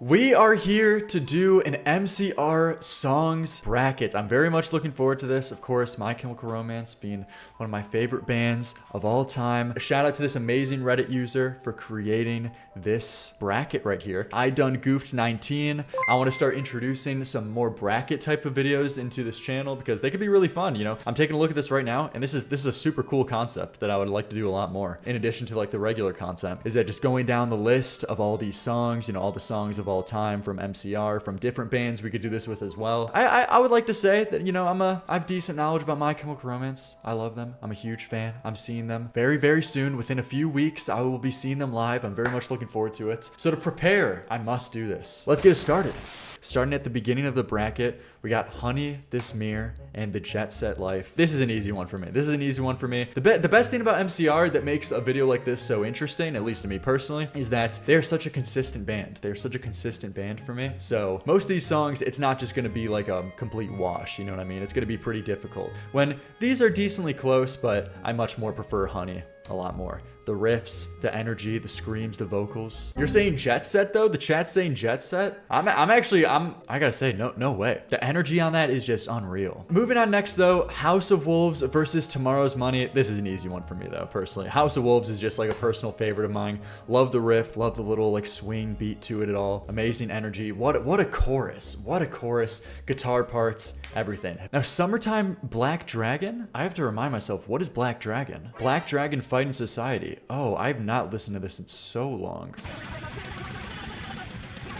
We are here to do an MCR songs bracket. I'm very much looking forward to this. Of course, My Chemical Romance being one of my favorite bands of all time. A shout out to this amazing Reddit user for creating this bracket right here. I done goofed 19. I want to start introducing some more bracket type of videos into this channel because they could be really fun. You know, I'm taking a look at this right now, and this is a super cool concept that I would like to do a lot more. In addition to like the regular content, is that just going down the list of all these songs, you know, all the songs of all time from MCR, from different bands we could do this with as well. I would like to say that, you know, I have decent knowledge about My Chemical Romance. I love them. I'm a huge fan. I'm seeing them very, very soon. Within a few weeks, I will be seeing them live. I'm very much looking forward to it. So to prepare, I must do this. Let's get started. Starting at the beginning of the bracket, we got Honey, This Mirror, and The Jet Set Life. This is an easy one for me. This is an easy one for me. The best thing about MCR that makes a video like this so interesting, at least to me personally, is that they're such a consistent band. They're such a consistent band for me. So most of these songs, it's not just gonna be like a complete wash, you know what I mean? It's gonna be pretty difficult. When these are decently close, but I much more prefer Honey a lot more. The riffs, the energy, the screams, the vocals. You're saying Jet Set though? The chat's saying Jet Set? I gotta say, no way. The energy on that is just unreal. Moving on next though, House of Wolves versus Tomorrow's Money. This is an easy one for me though, personally. House of Wolves is just like a personal favorite of mine. Love the riff, love the little like swing beat to it at all. Amazing energy. What a chorus. What a chorus. Guitar parts, everything. Now, Summertime Black Dragon? I have to remind myself, what is Black Dragon? Black Dragon Fighting Society. Oh, I've not listened to this in so long.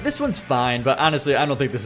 This one's fine, but honestly, I don't think this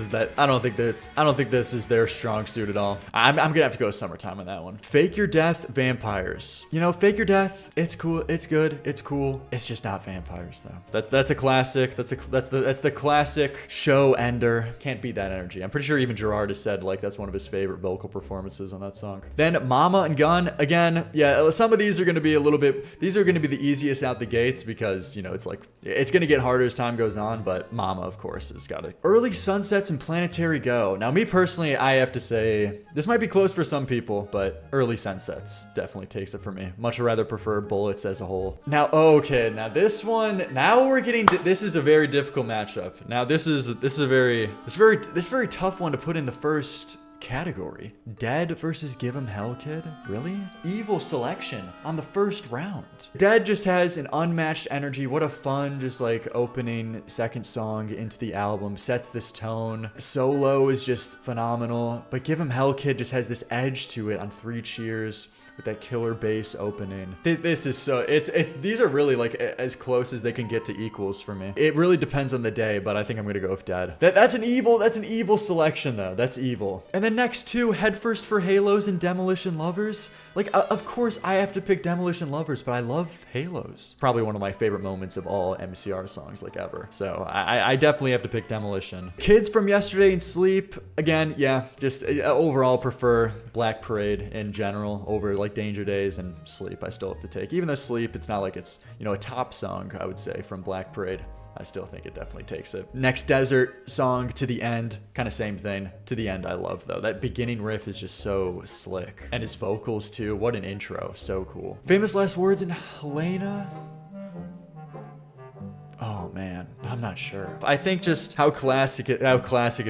is their strong suit at all. I'm gonna have to go with Summertime on that one. Fake Your Death, Vampires. You know, Fake Your Death, it's cool, it's good, it's cool. It's just not vampires though. That's a classic. That's the classic show ender. Can't beat that energy. I'm pretty sure even Gerard has said like that's one of his favorite vocal performances on that song. Then Mama and Gun, again, yeah, some of these are gonna be a little bit. These are gonna be the easiest out the gates because, you know, it's like it's gonna get harder as time goes on, but Mama, of course, has got it. Early Sunsets and Planetary Go. Now, me personally, I have to say, this might be close for some people, but Early Sunsets definitely takes it for me. Much rather prefer Bullets as a whole. Now, okay, now this one, now we're getting, this is a very difficult matchup. Now, this is a very tough one to put in the first category. Dead versus Give 'Em Hell Kid? Really? Evil selection on the first round. Dead just has an unmatched energy. What a fun, just like opening second song into the album. Sets this tone. Solo is just phenomenal. But Give 'Em Hell Kid just has this edge to it on Three Cheers. With that killer bass opening. This is so, these are really like as close as they can get to equals for me. It really depends on the day, but I think I'm gonna go with Dead. That's an evil selection though. That's evil. And then next two, Headfirst for Halos and Demolition Lovers. Like, of course I have to pick Demolition Lovers, but I love Halos. Probably one of my favorite moments of all MCR songs like ever. So I definitely have to pick Demolition. Kids from Yesterday and Sleep. Again, yeah, just overall prefer Black Parade in general over like Danger Days and Sleep. I still have to take, even though Sleep, it's not like it's, you know, a top song, I would say, from Black Parade. I still think it definitely takes it. Next Desert song, To the End, kind of same thing. To the End I love though. That beginning riff is just so slick. And his vocals too, what an intro, so cool. Famous Last Words and Helena. Oh man, I'm not sure. I think just how classic it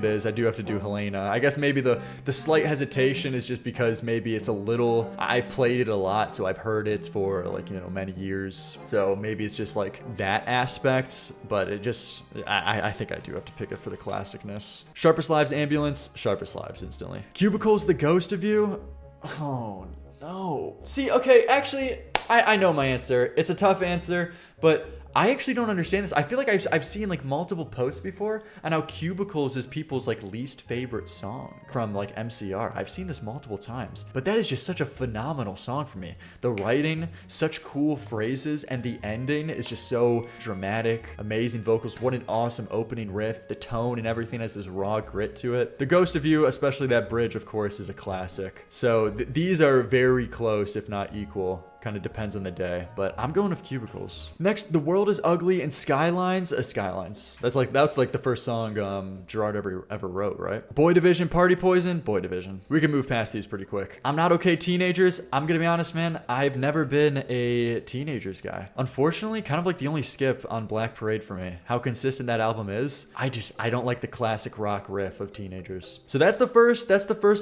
is, I do have to do Helena. I guess maybe the slight hesitation is just because maybe it's a little, I've played it a lot, so I've heard it for like, you know, many years. So maybe it's just like that aspect, but it just, I think I do have to pick it for the classicness. Sharpest Lives Ambulance, Sharpest Lives instantly. Cubicles, The Ghost of You. Oh no. See, okay, actually, I know my answer. It's a tough answer, but I actually don't understand this. I feel like I've seen like multiple posts before on how Cubicles is people's like least favorite song from like MCR. I've seen this multiple times, but that is just such a phenomenal song for me. The writing, such cool phrases, and the ending is just so dramatic, amazing vocals. What an awesome opening riff. The tone and everything has this raw grit to it. The Ghost of You, especially that bridge, of course, is a classic. So these are very close, if not equal. Kind of depends on the day, but I'm going with Cubicles. Next, The World is Ugly and Skylines. Skylines. That's like the first song Gerard ever wrote, right? Boy Division, Party Poison, Boy Division. We can move past these pretty quick. I'm Not Okay, Teenagers. I'm gonna be honest, man. I've never been a Teenagers guy. Unfortunately, kind of like the only skip on Black Parade for me. How consistent that album is. I don't like the classic rock riff of Teenagers. So that's the first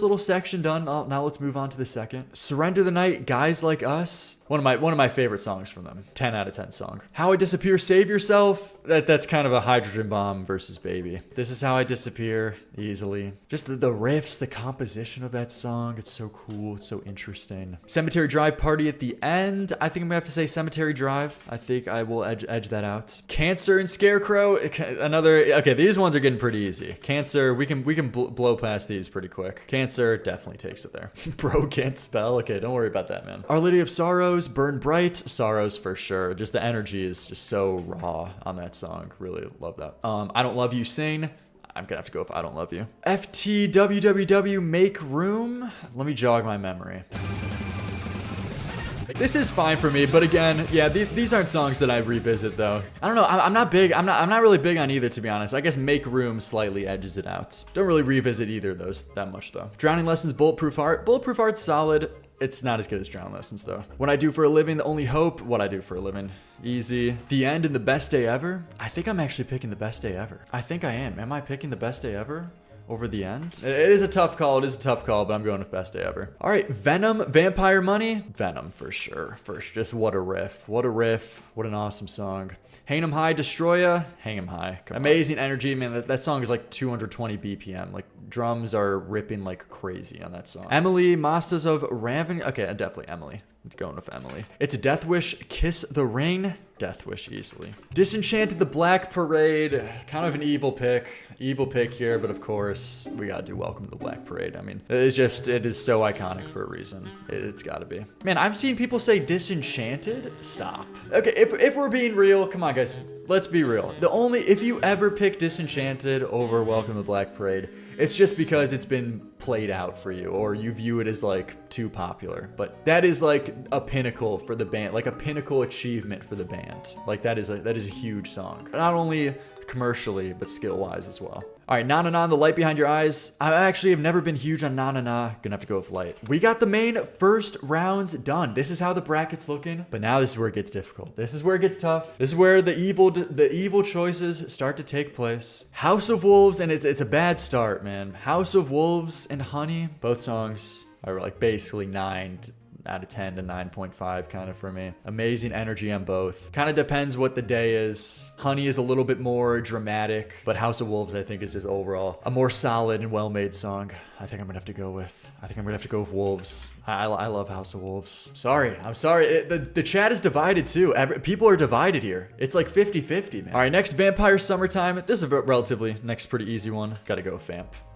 little section done. Now let's move on to the second. Surrender the Night, Guys Like Us. One of my favorite songs from them. 10 out of 10 song. How I Disappear, Save Yourself. That's kind of a Hydrogen Bomb versus Baby. This Is How I Disappear, easily. Just the riffs, the composition of that song. It's so cool. It's so interesting. Cemetery Drive, Party at the End. I think I'm gonna have to say Cemetery Drive. I think I will edge that out. Cancer and Scarecrow. Okay, these ones are getting pretty easy. Cancer, we can blow past these pretty quick. Cancer definitely takes it there. Bro Can't Spell. Okay, don't worry about that, man. Our Lady of Sorrows, Burn Bright. Sorrows for sure. Just the energy is just so raw on that song. Really love that. I Don't Love You, Sing. I'm gonna have to go with I Don't Love You. FTWWW, Make Room. Let me jog my memory. This is fine for me, but again, yeah, these aren't songs that I revisit though. I don't know. I'm not really big on either, to be honest. I guess Make Room slightly edges it out. Don't really revisit either of those that much though. Drowning Lessons, Bulletproof Heart. Bulletproof Heart's solid. It's not as good as Drowning Lessons though. What I Do for a Living, The Only Hope. What I Do for a Living. Easy. The End and The Best Day Ever. I think I'm actually picking The Best Day Ever. I think I am. Am I picking The Best Day Ever over The End? It is a tough call. It is a tough call, but I'm going with Best Day Ever. All right, Venom, Vampire Money. Venom for sure. Just what a riff. What a riff. What an awesome song. Hang 'em High, Destroya. Hang 'em High. Amazing energy, man. That song is like 220 BPM. Like drums are ripping like crazy on that song. Emily, Masters of Raven. Okay, definitely Emily. It's going with Emily. It's a Death Wish, Kiss the Ring. Death Wish easily. Disenchanted, The Black Parade. Kind of an evil pick. Evil pick here, but of course, we gotta do Welcome to the Black Parade. I mean, it is so iconic for a reason. It's gotta be. Man, I've seen people say Disenchanted. Stop. Okay, if we're being real, come on guys, let's be real. If you ever pick Disenchanted over Welcome to the Black Parade, it's just because it's been played out for you, or you view it as like too popular. But that is like a pinnacle for the band, like a pinnacle achievement for the band. Like that is a huge song, not only commercially but skill wise as well. All right, Na Na Na, The Light Behind Your Eyes. I actually have never been huge on Na Na Na. Gonna have to go with Light. We got the main first rounds done. This is how the bracket's looking, but now this is where it gets difficult. This is where it gets tough. This is where the evil choices start to take place. House of Wolves, and it's a bad start, man. House of Wolves and Honey, both songs are like basically 9 out of 10 to 9.5 kind of for me. Amazing energy on both. Kind of depends what the day is. Honey is a little bit more dramatic, but House of Wolves I think is just overall a more solid and well-made song. I think I'm gonna have to go with Wolves. I love House of Wolves. I'm sorry. The chat is divided too. People are divided here. It's like 50-50, man. All right, next Vampire Summertime. This is a relatively next pretty easy one. Gotta go with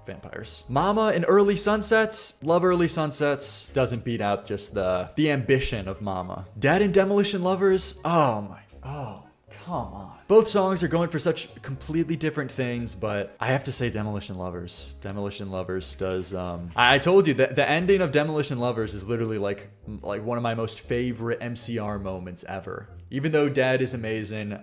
Vampires. Mama and Early Sunsets. Love Early Sunsets. Doesn't beat out just the ambition of Mama. Dead and Demolition Lovers. Oh, come on. Both songs are going for such completely different things, but I have to say Demolition Lovers. Demolition Lovers does, I told you that the ending of Demolition Lovers is literally like one of my most favorite MCR moments ever. Even though Dead is amazing,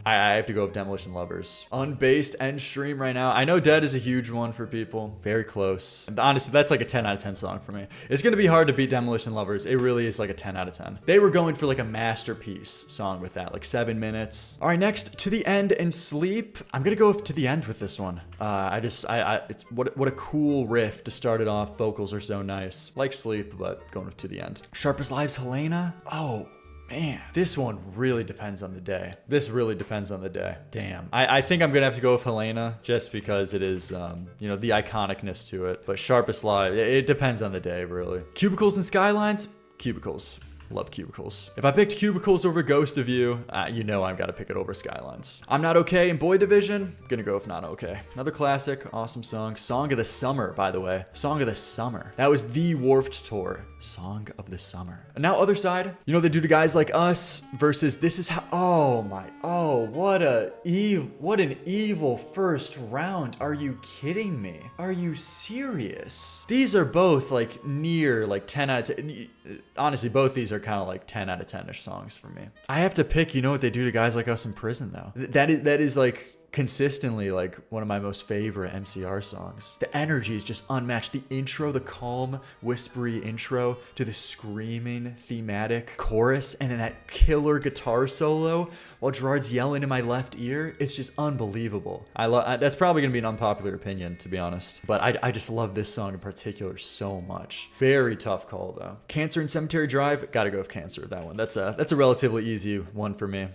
I have to go with Demolition Lovers. Unbased end stream right now. I know Dead is a huge one for people. Very close. And honestly, that's like a 10 out of 10 song for me. It's going to be hard to beat Demolition Lovers. It really is like a 10 out of 10. They were going for like a masterpiece song with that, like 7 minutes. All right, next, To the End and Sleep. I'm going to go To the End with this one. It's what a cool riff to start it off. Vocals are so nice. Like Sleep, but going with To the End. Sharpest Lives, Helena. Oh, man, this one really depends on the day. Damn. I think I'm going to have to go with Helena just because it is, the iconicness to it. But Sharpest Live, it depends on the day, really. Cubicles and Skylines? Cubicles. Love Cubicles. If I picked Cubicles over Ghost of You, I've got to pick it over Skylines. I'm Not Okay in Boy Division. Gonna go with Not Okay. Another classic, awesome song. Song of the Summer, by the way. Song of the Summer. That was the Warped Tour. Song of the Summer. And now other side, they do to Guys Like Us versus This Is How, what an evil first round. Are you kidding me? Are you serious? These are both like near like 10 out of 10. honestly, both these are kind of like 10 out of 10-ish songs for me. I have to pick You Know What They Do to Guys Like Us in Prison, though. That is like consistently like one of my most favorite MCR songs. The energy is just unmatched. The intro, the calm, whispery intro to the screaming thematic chorus, and then that killer guitar solo while Gerard's yelling in my left ear. It's just unbelievable. That's probably gonna be an unpopular opinion, to be honest, but I just love this song in particular so much. Very tough call though. Cancer and Cemetery Drive, gotta go with Cancer with that one. That's a relatively easy one for me.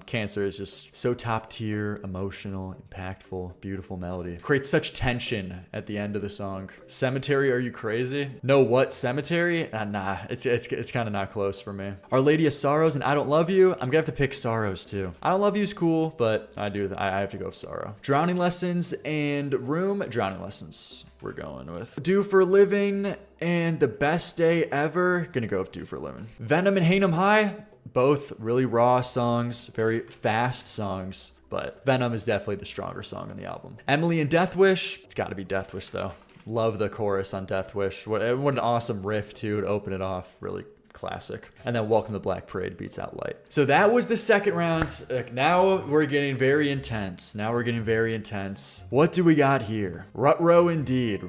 Cancer is just so top tier, emotional, impactful, beautiful melody. Creates such tension at the end of the song. Cemetery, Are You Crazy? No, what, Cemetery? Nah, it's kind of not close for me. Our Lady of Sorrows and I Don't Love You. I'm gonna have to pick Sorrows too. I Don't Love You is cool, but I have to go with Sorrow. Drowning Lessons and Room. Drowning Lessons we're going with. Do for a Living and The Best Day Ever. Gonna go with Do for a Living. Venom and Hate 'Em High. Both really raw songs, very fast songs, but Venom is definitely the stronger song on the album. Emily and Death Wish. It's got to be Death Wish though. Love the chorus on Death Wish. What an awesome riff too to open it off. Really classic. And then Welcome to Black Parade beats out Light. So that was the second round. Now we're getting very intense. What do we got here? Rut-row indeed.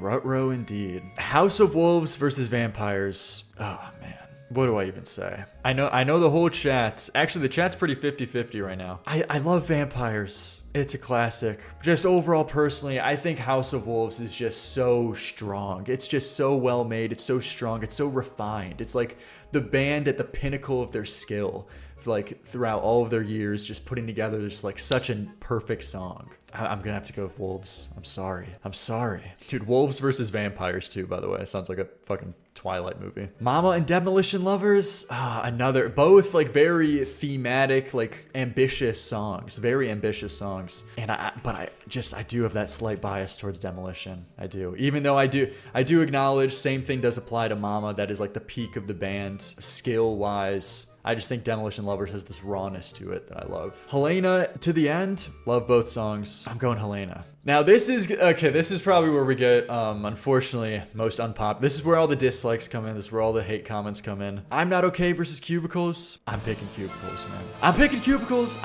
House of Wolves versus Vampires. Oh man. What do I even say? I know the whole chat. Actually, the chat's pretty 50-50 right now. I love Vampires. It's a classic. Just overall, personally, I think House of Wolves is just so strong. It's just so well made. It's so strong. It's so refined. It's like the band at the pinnacle of their skill. Like throughout all of their years, just putting together just like such a perfect song. I'm gonna have to go with Wolves. I'm sorry. Dude, Wolves versus Vampires too, by the way. It sounds like a fucking Twilight movie. Mama and Demolition Lovers. Another, both like very thematic, like ambitious songs. Very ambitious songs. And I do have that slight bias towards Demolition. I do. Even though I do acknowledge same thing does apply to Mama. That is like the peak of the band, skill-wise. I just think Demolition Lovers has this rawness to it that I love. Helena to the End. Love both songs. I'm going Helena. Now this is probably where we get, unfortunately, most unpopular. This is where all the dislikes come in. This is where all the hate comments come in. I'm Not Okay versus Cubicles. I'm picking Cubicles, man. I'm picking Cubicles.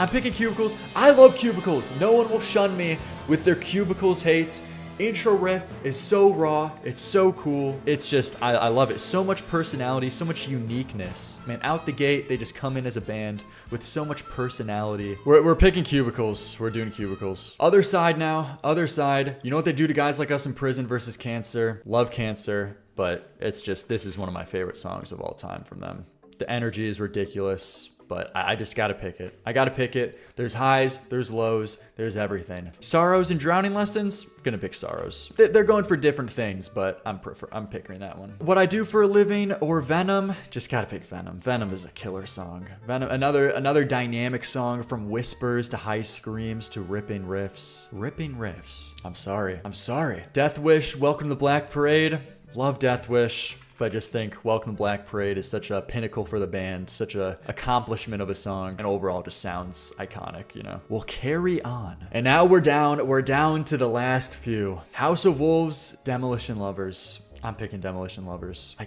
I love Cubicles. No one will shun me with their Cubicles hates. Intro riff is so raw. It's so cool. It's just, I love it. So much personality, so much uniqueness. Man, out the gate, they just come in as a band with so much personality. We're picking Cubicles. We're doing Cubicles. Other side now. You know What They Do to Guys Like Us in Prison versus Cancer. Love Cancer, but it's just, this is one of my favorite songs of all time from them. The energy is ridiculous. But I just gotta pick it. There's highs, there's lows, there's everything. Sorrows and Drowning Lessons, gonna pick Sorrows. They're going for different things, but I'm picking that one. What I Do for a Living or Venom, just gotta pick Venom. Venom is a killer song. Venom, another dynamic song from whispers to high screams to ripping riffs. I'm sorry. Death Wish, Welcome to Black Parade. Love Death Wish. But I just think Welcome to Black Parade is such a pinnacle for the band, such a accomplishment of a song, and overall just sounds iconic, you know. We'll carry on. And now we're down to the last few. House of Wolves, Demolition Lovers. I'm picking Demolition Lovers. I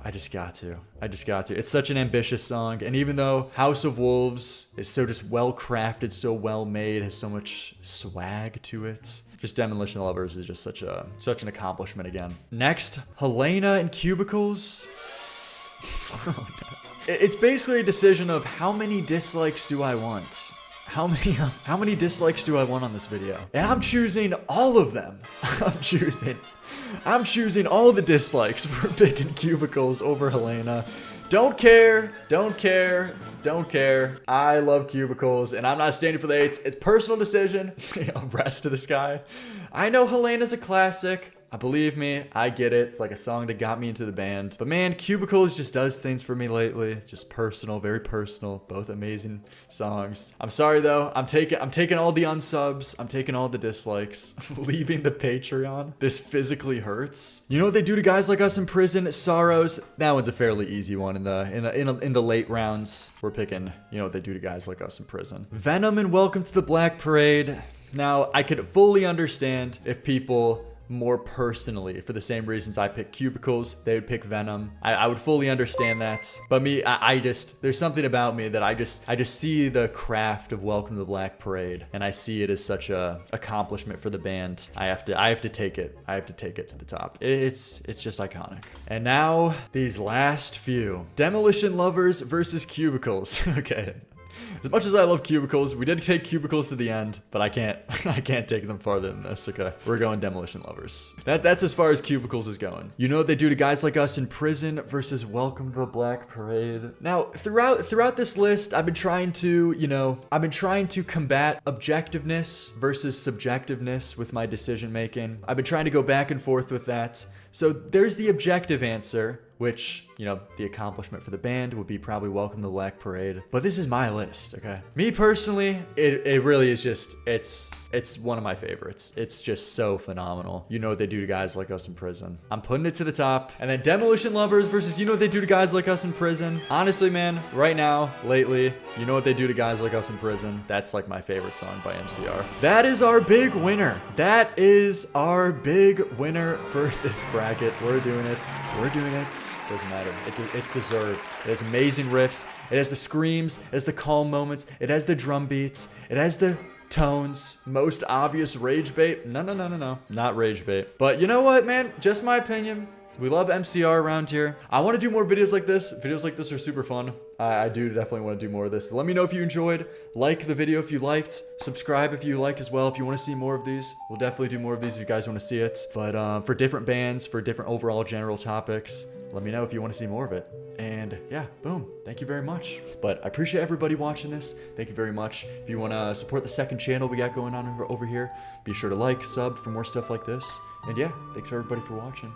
just got to. It's such an ambitious song, and even though House of Wolves is so just well crafted, so well made, has so much swag to it, just Demolition Lovers is just such an accomplishment again. Next, Helena and Cubicles. It's basically a decision of how many dislikes do I want? How many dislikes do I want on this video? And I'm choosing all of them. I'm choosing all the dislikes for picking Cubicles over Helena. Don't care. I love Cubicles, and I'm not standing for the hates. It's personal decision. Rest to this guy. I know Helena's a classic. Believe me, I get it. It's like a song that got me into the band. But man, Cubicles just does things for me lately. Just personal, very personal. Both amazing songs. I'm sorry though. I'm taking all the unsubs. I'm taking all the dislikes. Leaving the Patreon. This physically hurts. You know What They Do to Guys Like Us in Prison? Sorrows. That one's a fairly easy one in the late rounds. We're picking You Know What They Do to Guys Like Us in Prison. Venom and Welcome to the Black Parade. Now, I could fully understand if people more personally for the same reasons I pick Cubicles. They would pick Venom. I would fully understand that. But me, I just, there's something about me that I just see the craft of Welcome to the Black Parade, and I see it as such a accomplishment for the band. I have to take it. I have to take it to the top. It's just iconic. And now these last few. Demolition Lovers versus Cubicles. Okay. As much as I love Cubicles, we did take Cubicles to the end, but I can't take them farther than this, okay? We're going Demolition Lovers. That's as far as Cubicles is going. You know what they do to guys like us in prison versus Welcome to the Black Parade. Now, throughout this list, I've been trying to combat objectiveness versus subjectiveness with my decision making. I've been trying to go back and forth with that. So there's the objective answer, which, you know, the accomplishment for the band would be probably Welcome to the Black Parade. But this is my list, okay? Me personally, it really is just, it's one of my favorites. It's just so phenomenal. You know what they do to guys like us in prison. I'm putting it to the top. And then Demolition Lovers versus You Know What They Do to Guys Like Us in Prison. Honestly, man, right now, lately, You Know What They Do to Guys Like Us in Prison. That's like my favorite song by MCR. That is our big winner. That is our big winner for this bracket. We're doing it. We're doing it. Doesn't matter. It's deserved. It has amazing riffs. It has the screams. It has the calm moments. It has the drum beats. It has the tones. Most obvious rage bait. No. Not rage bait. But you know what, man? Just my opinion. We love MCR around here. I want to do more videos like this. Videos like this are super fun. I do definitely want to do more of this. So let me know if you enjoyed. Like the video if you liked. Subscribe if you liked as well. If you want to see more of these, we'll definitely do more of these if you guys want to see it. But for different bands, for different overall general topics, let me know if you want to see more of it. And yeah, boom. Thank you very much. But I appreciate everybody watching this. Thank you very much. If you want to support the second channel we got going on over here, be sure to like, sub for more stuff like this. And yeah, thanks everybody for watching.